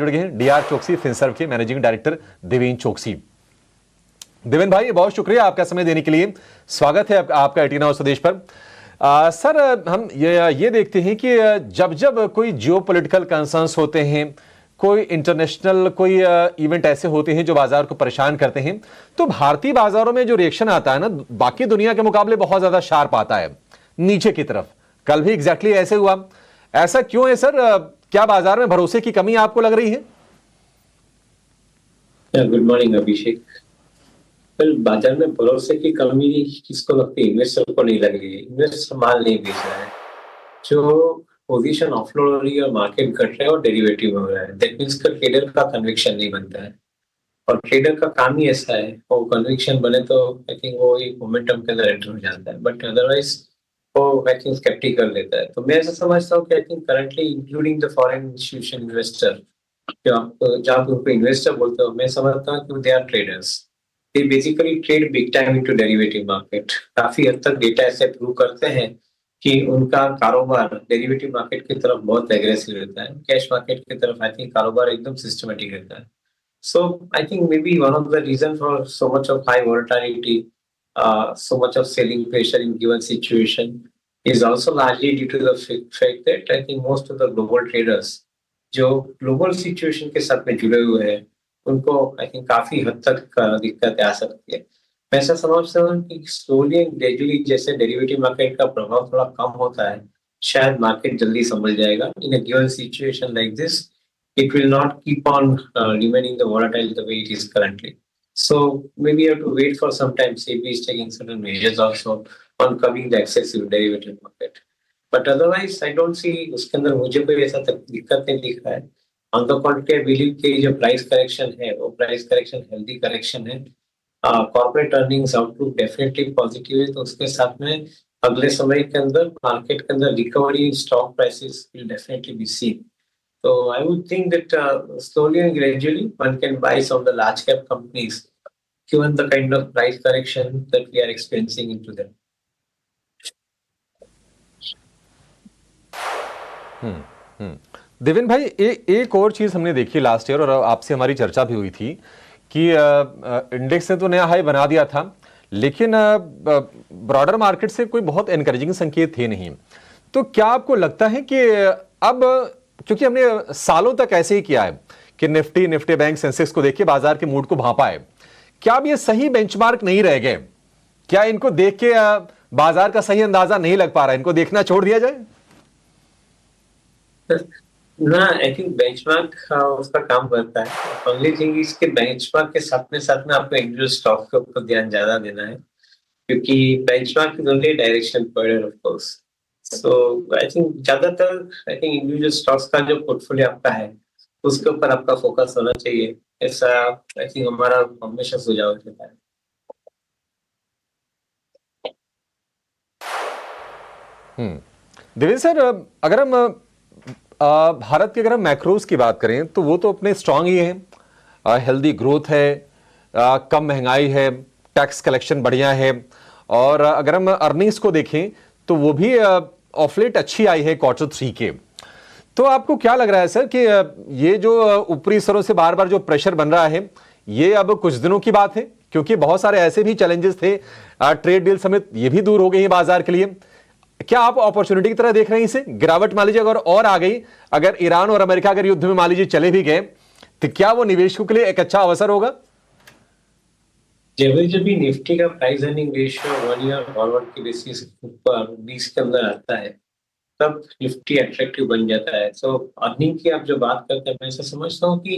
जुड़ गए हैं डीआर चोकसी फिनसर्व के मैनेजिंग डायरेक्टर देवेन चोकसी। देवेन भाई, बहुत शुक्रिया आपका समय देने के लिए। स्वागत है आपका 18 आवर स्वदेश पर। सर, हम ये देखते हैं कि जब जब कोई जियोपॉलिटिकल कंसर्न्स होते हैं, कोई इंटरनेशनल कोई इवेंट ऐसे होते हैं जो बाजार को परेशान करते हैं, तो भारतीय बाजारों में जो रिएक्शन आता है ना, बाकी दुनिया के मुकाबले बहुत ज्यादा शार्प आता है नीचे की तरफ। कल भी एग्जैक्टली ऐसे हुआ। ऐसा क्यों है सर? क्या बाजार में भरोसे की कमी आपको लग रही है? गुड मॉर्निंग अभिषेक। बाजार में भरोसे की कमी किसको लगती है? इन्वेस्टर को नहीं लग रही है। इन्वेस्टर माल नहीं बेच रहा है। जो पोजीशन ऑफलोड हो रही है और मार्केट घट रहा है और डेरिवेटिव हो रहा है, दैट मींस का ट्रेडर का कन्विक्शन नहीं बनता है। और ट्रेडर का काम ही ऐसा है, वो कन्विक्शन बने तो आई थिंक वो एक मोमेंटम के अंदर एंटर हो जाता है, बट अदरवाइज वो आई थिंक स्केप्टिकल लेता है। तो मैं ऐसा समझता हूँ कि I think currently including the foreign institution investor, जो आप जहाँ पे उनको इन्वेस्टर बोलते हो, मैं समझता हूँ कि they are traders. They basically trade big time into derivative market. काफी हद तक डेटा ऐसे प्रूव करते हैं कि उनका कारोबार डेरिवेटिव मार्केट की तरफ बहुत एग्रेसिव रहता है। कैश मार्केट की तरफ आई थिंक कारोबार एकदम सिस्टमेटिक रहता है। So I think maybe one of the reasons for so much of high volatility, so much of selling pressure in given situation is also largely due to the fact that I think most of the global traders जो global situation के साथ में जुड़े हुए हैं, उनको I think काफी हद तक दिक्कतें आ सकती है। मैं ऐसा समझता हूँ कि slowly and gradually जैसे डेरिवेटिव मार्केट का प्रभाव थोड़ा कम होता है, शायद मार्केट जल्दी समझ जाएगा। In a given situation like this, it will not keep on remaining the volatile the way it is currently. So maybe you have to wait for some time. SEBI is taking certain measures also on curbing the excessive derivative market. But otherwise, I don't see उसके अंदर मुझे कोई ऐसा दिक्कत नहीं दिख रहा है। On the contrary, I believe कि जो प्राइस करेक्शन है, वो प्राइस करेक्शन हेल्दी करेक्शन है। Corporate earnings outlook definitely positive है, तो उसके साथ में अगले समय के अंदर मार्केट के अंदर recovery in stock prices will definitely be seen. So I would think that slowly and gradually one can buy some of the large cap companies given the kind of price correction that we are experiencing into them. Deven भाई, एक और चीज हमने देखी last year और आपसे हमारी चर्चा भी हुई थी कि इंडेक्स ने तो नया हाई बना दिया था, लेकिन ब्रॉडर मार्केट से कोई बहुत एनकरेजिंग संकेत थे नहीं। तो क्या आपको लगता है कि अब, क्योंकि हमने सालों तक ऐसे ही किया है कि निफ्टी बैंक सेंसेक्स को देख के बाजार के मूड को भांपा है, क्या अब ये सही बेंचमार्क नहीं रह गए? क्या इनको देख के बाजार का सही अंदाजा नहीं लग पा रहा है? इनको देखना छोड़ दिया जाए? ना, आई थिंक बेंचमार्क उसका काम करता है। ओनली थिंग इज के बेंचमार्क के साथ में आपको इंडिविजुअल स्टॉक के ऊपर ध्यान ज्यादा देना है, क्योंकि benchmark is only direction pointer of course. So I think ज्यादातर आई थिंक इंडिविजुअल स्टॉक्स का जो पोर्टफोलियो आपका है, उसके ऊपर आपका फोकस होना चाहिए। ऐसा आई थिंक हमारा हमेशा सुझाव रहता है। देवेंद्र सर, अगर हम भारत के अगर हम मैक्रोज की बात करें तो वो तो अपने स्ट्रांग ही हैं। हेल्दी ग्रोथ है, कम महंगाई है, टैक्स कलेक्शन बढ़िया है, और अगर हम अर्निंग्स को देखें तो वो भी ऑफ लेट अच्छी आई है Q3 के। तो आपको क्या लग रहा है सर कि ये जो ऊपरी स्तरों से बार बार जो प्रेशर बन रहा है, ये अब कुछ दिनों की बात है? क्योंकि बहुत सारे ऐसे भी चैलेंजेस थे, ट्रेड डील समेत, ये भी दूर हो गई है बाजार के लिए। क्या आप अपॉर्चुनिटी की तरह देख रहे हैं इसे? गिरावट मान लीजिए अगर और आ गई, अगर ईरान और अमेरिका अगर युद्ध में मान लीजिए चले भी गए, तो क्या वो निवेशकों के लिए एक अच्छा अवसर होगा? जब भी निफ्टी का price earning ratio 1 year forward की बेसिस पर 20 के अंदर आता है, तब निफ्टी अट्रैक्टिव बन जाता है। सो अर्निंग की आप जो बात करते हैं, मैं ऐसा समझता हूँ कि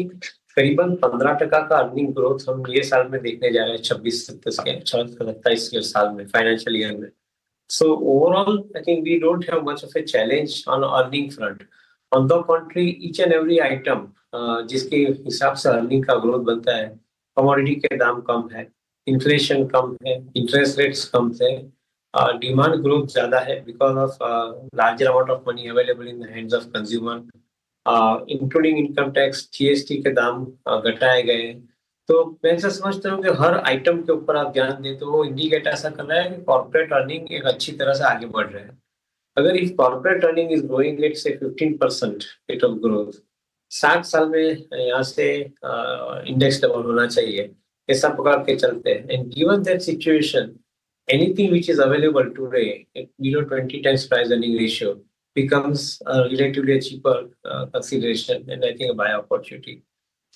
करीबन 15% का अर्निंग ग्रोथ हम ये साल में देखने जा रहे हैं, 26-27 के 27 साल में, फाइनेंशियल ईयर में। So overall, I think we don't have much of a challenge on earning front. On the contrary, each and every item जिसके हिसाब से अर्निंग का ग्रोथ बनता है, कमोडिटी के दाम कम है, इन्फ्लेशन कम है, इंटरेस्ट रेट्स कम है, डिमांड ग्रोथ ज्यादा है because of larger amount of money available in the hands of consumer, including income tax, GST के दाम घटाए गए हैं। तो मैं ऐसा समझता हूँ कि हर आइटम के ऊपर आप ध्यान दें तो वो इंडिकेट ऐसा कर रहा है कि कॉर्पोरेट अर्निंग एक अच्छी तरह से आगे बढ़ रहा है। अगर if corporate earning is growing at से 15% रेट ऑफ ग्रोथ, 60 साल में यहाँ से इंडेक्स डबल होना चाहिए, ऐसा पकड़ के चलते हैं। And given that situation, anything which is available today at below 20 times price earning ratio becomes relatively a cheaper consideration and I think a buy opportunity.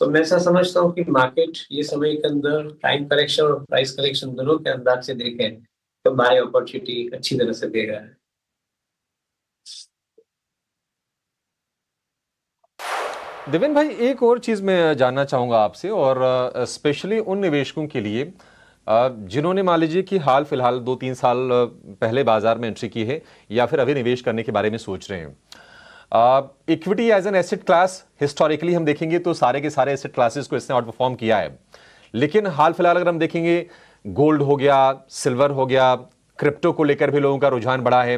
तो मैं ऐसा समझता हूँ कि मार्केट ये समय के अंदर टाइम करेक्शन और प्राइस करेक्शन दोनों के अंदाज से देखें तो बाय अपॉर्चुनिटी अच्छी तरह से दे रहा है। देवेन भाई, एक और चीज़ मैं जानना चाहूँगा आपसे, और स्पेशली उन निवेशकों के लिए जिन्होंने मान लीजिए कि हाल फिलहाल 2-3 साल पहले बाजार में एंट्री की है या फिर अभी निवेश करने के बारे में सोच रहे हैं। Equity as an asset class historically हम देखेंगे तो सारे के सारे एसेट क्लासेस को इसने आउट परफॉर्म किया है, लेकिन हाल फिलहाल अगर हम देखेंगे, गोल्ड हो गया, सिल्वर हो गया, क्रिप्टो को लेकर भी लोगों का रुझान बढ़ा है।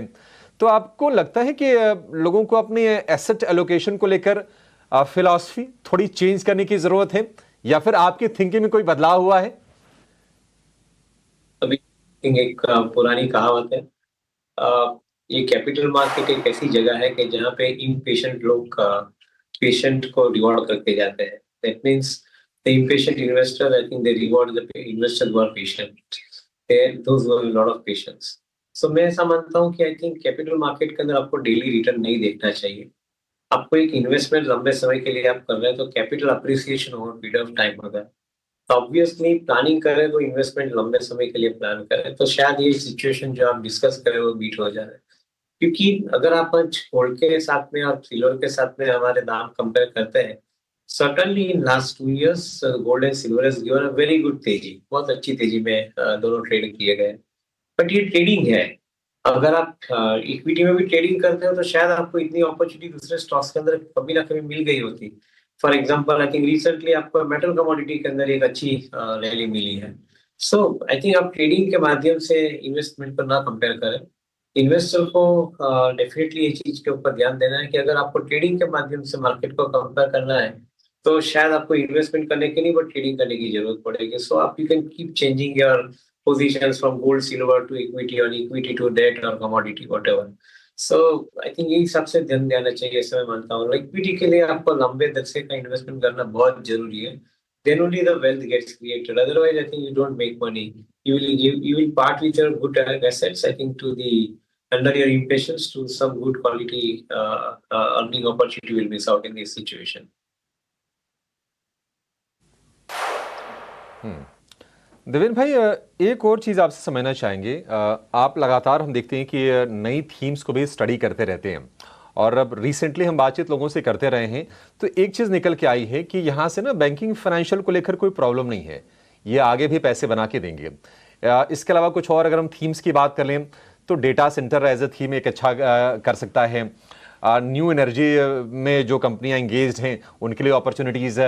तो आपको लगता है कि लोगों को अपनी एसेट एलोकेशन को लेकर फिलॉसफी थोड़ी चेंज करने की जरूरत है, या फिर आपकी थिंकिंग में कोई बदलाव हुआ है? अभी एक पुरानी कहावत है, ये कैपिटल मार्केट एक ऐसी जगह है कि जहाँ पे इम्पेशेंट लोग पेशेंट को रिवॉर्ड करके जाते हैं। That means the impatient investor, I think they reward the investor who are patient, those who have lot of patience. So मैं ऐसा मानता हूँ कि आई थिंक कैपिटल मार्केट के अंदर आपको डेली रिटर्न नहीं देखना चाहिए। आपको एक इन्वेस्टमेंट लंबे समय के लिए आप कर रहे हैं तो capital appreciation over period of time होगा। ऑब्वियसली प्लानिंग करें तो इन्वेस्टमेंट लंबे समय के लिए प्लान करें, तो शायद ये सिचुएशन जो आप डिस्कस करें वो बीट हो जाए। क्योंकि अगर आप आज गोल्ड के साथ में और सिल्वर के साथ में हमारे दाम कंपेयर करते हैं, certainly in last 2 years gold and silver has given a very good तेजी, बहुत अच्छी तेजी में दोनों ट्रेड किए गए। बट ये ट्रेडिंग है, अगर आप इक्विटी में भी ट्रेडिंग करते हो तो शायद आपको इतनी अपॉर्चुनिटी दूसरे स्टॉक्स के अंदर कभी ना कभी मिल गई होती। For example, I think recently आपको मेटल कमोडिटी के अंदर एक अच्छी रैली मिली है। सो आई थिंक आप ट्रेडिंग के माध्यम से इन्वेस्टमेंट को ना कंपेयर करें। इन्वेस्टर को डेफिनेटली ये चीज के ऊपर ध्यान देना है कि अगर आपको ट्रेडिंग के माध्यम से मार्केट को कंपेयर करना है तो शायद आपको इन्वेस्टमेंट करने की नहीं बट ट्रेडिंग करने की जरूरत पड़ेगी। सो आप you can keep changing your positions from gold, silver to equity or equity to debt or commodity, whatever. So I think यही सबसे ध्यान देना चाहिए, ऐसा मैं मानता हूँ। इक्विटी के लिए आपको लंबे दरसे का इन्वेस्टमेंट करना बहुत जरूरी है। Then only the wealth gets created. Otherwise, I think you don't make money. You will part with your good assets, I think, to the under your impatience to some good quality earning opportunity will miss out in this situation. Deven भाई, एक और चीज़ आपसे समझना चाहेंगे। आप लगातार हम देखते हैं कि नई थीम्स को भी स्टडी करते रहते हैं, और अब रिसेंटली हम बातचीत लोगों से करते रहे हैं तो एक चीज़ निकल के आई है कि यहाँ से ना बैंकिंग फाइनेंशियल को लेकर कोई प्रॉब्लम नहीं है, ये आगे भी पैसे बना के देंगे। इसके अलावा कुछ और अगर हम थीम्स की बात कर लें तो data centre as a theme एक अच्छा कर सकता है। न्यू एनर्जी में जो कंपनियाँ इंगेज्ड हैं उनके लिए अपॉर्चुनिटीज़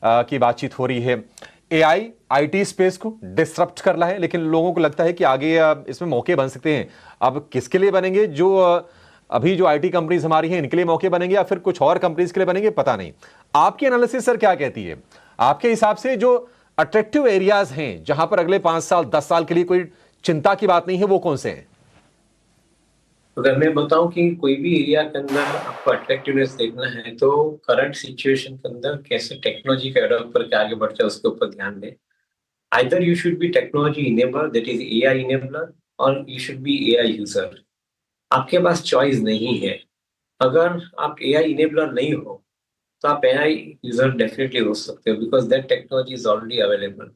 की बातचीत हो रही है। एआई आईटी स्पेस को डिसरप्ट कर रहा है, लेकिन लोगों को लगता है कि आगे इसमें मौके बन सकते हैं। अब किसके लिए बनेंगे? जो अभी जो आईटी कंपनीज हमारी हैं इनके लिए मौके बनेंगे या फिर कुछ और कंपनीज के लिए बनेंगे, पता नहीं। आपकी एनालिसिस सर क्या कहती है? आपके हिसाब से जो अट्रैक्टिव एरियाज हैं जहां पर अगले 5 साल 10 साल के लिए कोई चिंता की बात नहीं है, वो कौन से हैं? अगर मैं बताऊं कि कोई भी एरिया के अंदर आपको अट्रैक्टिवनेस देखना है तो करंट सिचुएशन के अंदर कैसे टेक्नोलॉजी का अडॉप्ट करके आगे बढ़ते हैं उसके ऊपर ध्यान दें। Either you should be technology enabler, that is AI enabler, और you should be AI user. आपके पास चॉइस नहीं है। अगर आप एआई इनेबलर नहीं हो तो आप एआई यूजर डेफिनेटली हो सकते हो, because that technology is already available.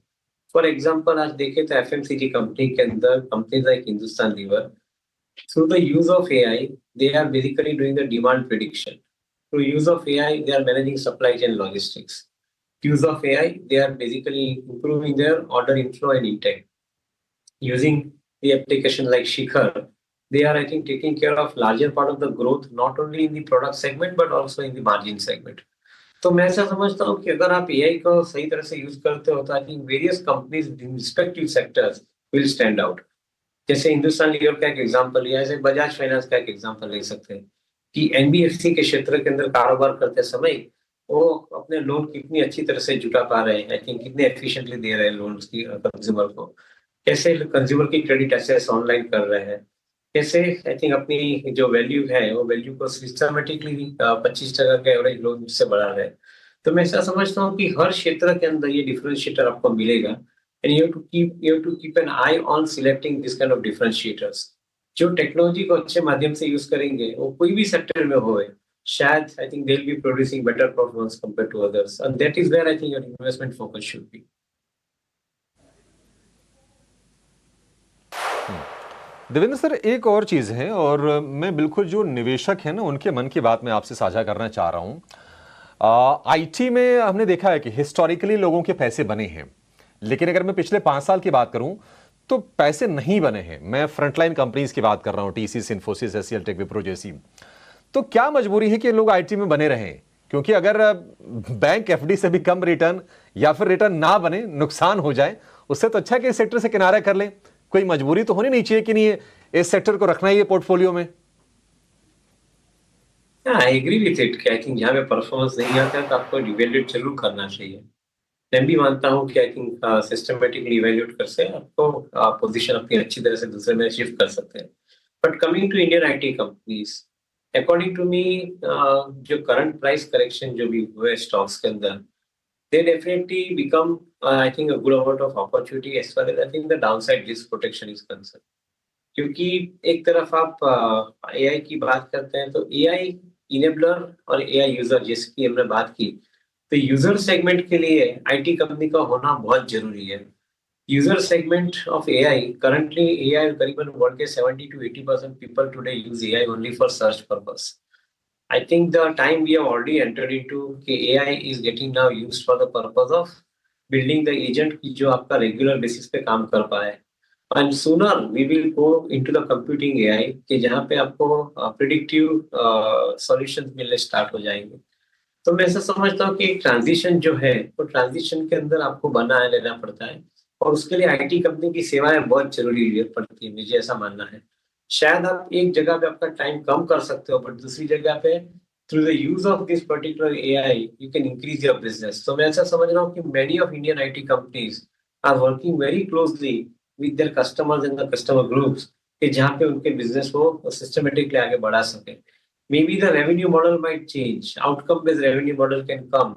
For example, आज देखें तो एफएमसीजी कंपनी के अंदर companies like Hindustan Lever, through the use of AI, they are basically doing the demand prediction. Through use of AI, they are managing supply chain logistics. Use of AI, they are basically improving their order inflow and intake. Using the application like Shikhar, they are, I think, taking care of larger part of the growth, not only in the product segment, but also in the margin segment. तो मैं ऐसा समझता हूँ कि अगर आप AI को सही तरह से यूज करते हो तो I think various companies in respective sectors will stand out. जैसे हिंदुस्तान लीवर का एक एग्जांपल लिया, ऐसे बजाज फाइनेंस का एक एग्जांपल ले सकते हैं कि एनबीएफसी के क्षेत्र के अंदर कारोबार करते समय वो अपने लोन कितनी अच्छी तरह से जुटा पा रहे हैं, आई थिंक कितने एफिशिएंटली दे रहे हैं लोन्स की कंज्यूमर को, कैसे कंज्यूमर की क्रेडिट एसेस ऑनलाइन कर रहे हैं। कैसे आई थिंक अपनी जो वैल्यू है वो वैल्यू को सिस्टमेटिकली 25% का एवरेज ग्रोथ से बढ़ा रहे हैं। तो मैं ऐसा समझता हूँ कि हर क्षेत्र के अंदर ये डिफरेंशिएटर आपको मिलेगा and you have to keep an eye on selecting this kind of differentiators. जो टेक्नोलॉजी को अच्छे माध्यम से यूज करेंगे वो कोई भी सेक्टर में होए, शायद I think they will be producing better performance compare to others and that is where I think your investment focus should be. Devendra sir, एक और चीज़ है, और मैं बिल्कुल जो निवेशक हैं ना उनके मन की बात मैं आपसे साझा करना चाह रहा हूँ। आईटी में हमने देखा है कि हिस्टोरिकली लोगों के पैसे बने हैं, लेकिन अगर मैं पिछले 5 साल की बात करूं तो पैसे नहीं बने हैं। मैं फ्रंटलाइन कंपनीज की बात कर रहा हूं, TCS, Infosys, HCL tech, Wipro जैसी। तो क्या मजबूरी है कि लोग आईटी में बने रहें? क्योंकि अगर बैंक एफडी से भी कम रिटर्न या फिर रिटर्न ना बने, नुकसान हो जाए, उससे तो अच्छा कि इस सेक्टर से किनारा कर लें। कोई मजबूरी तो होनी नहीं चाहिए कि नहीं इस सेक्टर को रखना ही है पोर्टफोलियो में। आई एग्री विथ इट कि आई थिंक जहाँ पे परफॉर्मेंस नहीं आता है तो आपको इवेल्युएट जरूर करना चाहिए। मैं भी मानता हूँ कि आई थिंक सिस्टमेटिकली इवेल्युएट कर से आपको पोजीशन अपनी अच्छी तरह से दूसरे में शिफ्ट कर सकते हैं। But coming to Indian IT companies, according to me, जो करंट प्राइस करेक्शन जो भी हुए स्टॉक्स के अंदर, they definitely become I think a good amount of opportunity as far as I think the downside risk protection is concerned। क्योंकि एक तरफ आप एआई की बात करते हैं तो एआई इनेबलर और एआई यूजर जैसे कि हमने बात की, तो यूजर सेगमेंट के लिए आईटी कंपनी का होना बहुत जरूरी है। User segment of AI, currently AI करीबन वर्ल्ड के 70 to 80% people today use AI only for search purpose. I think the time we have already entered into कि AI is getting now used for the purpose of building the agent की जो आपका regular basis पे काम कर पाए। And sooner we will go into the computing AI कि जहाँ पे आपको predictive solutions मिलने start हो जाएंगे। तो मैं ऐसा समझता हूँ कि एक ट्रांजिशन जो है वो ट्रांजिशन के अंदर आपको बनाए लेना पड़ता है और उसके लिए आईटी कंपनी की सेवाएं बहुत जरूरी पड़ती है, मुझे ऐसा मानना है। शायद आप एक जगह पे आपका टाइम कम कर सकते हो बट दूसरी जगह पे through the use of this particular AI you can increase your business. तो मैं ऐसा समझ रहा हूँ कि many of Indian IT companies are working very closely with their customers and the customer groups कि जहाँ पे उनके बिजनेस को सिस्टमेटिकली आगे बढ़ा सके। Maybe the revenue model might change. Outcome-based revenue model can come.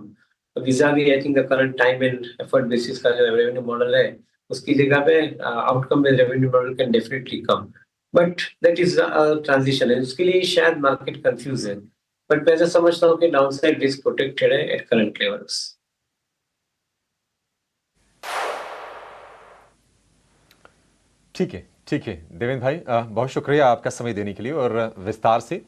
vis-a-vis I think the current time and effort basis का जो revenue model है, उसकी जगह पे outcome-based revenue model can definitely come. But that is a transition है, उसके लिए शायद market confused है। But मैं ऐसा समझता हूँ कि downside risk protected है at current levels। ठीक है, ठीक है देवेंद्र भाई, बहुत शुक्रिया आपका समय देने के लिए और विस्तार से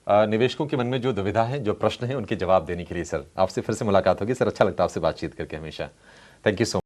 निवेशकों के मन में जो दुविधा है, जो प्रश्न है, उनके जवाब देने के लिए। सर, आपसे फिर से मुलाकात होगी। सर, अच्छा लगता है आपसे बातचीत करके हमेशा। Thank you so much.